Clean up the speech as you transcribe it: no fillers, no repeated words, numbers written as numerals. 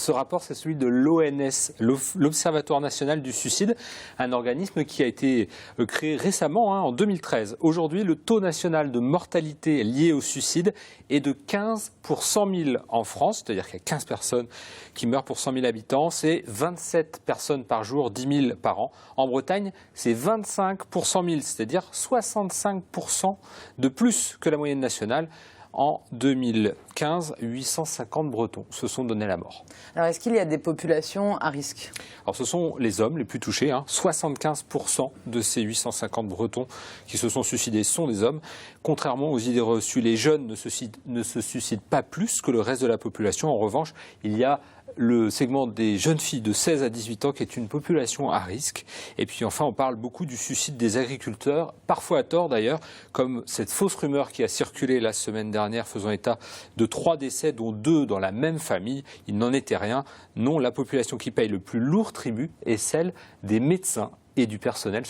Ce rapport, c'est celui de l'ONS, l'Observatoire national du suicide, un organisme qui a été créé récemment, en 2013. Aujourd'hui, le taux national de mortalité lié au suicide est de 15 pour 100 000 en France, c'est-à-dire qu'il y a 15 personnes qui meurent pour 100 000 habitants, c'est 27 personnes par jour, 10 000 par an. En Bretagne, c'est 25 pour 100 000, c'est-à-dire 65% de plus que la moyenne nationale. En 2015, 850 Bretons se sont donné la mort. Alors, est-ce qu'il y a des populations à risque? Alors, ce sont les hommes les plus touchés. 75% de ces 850 Bretons qui se sont suicidés sont des hommes. Contrairement aux idées reçues, les jeunes ne se suicident pas plus que le reste de la population. En revanche, il y a le segment des jeunes filles de 16 à 18 ans qui est une population à risque. Et puis enfin, on parle beaucoup du suicide des agriculteurs, parfois à tort d'ailleurs, comme cette fausse rumeur qui a circulé la semaine dernière faisant état de 3 décès, dont 2 dans la même famille. Il n'en était rien. Non, la population qui paye le plus lourd tribut est celle des médecins et du personnel.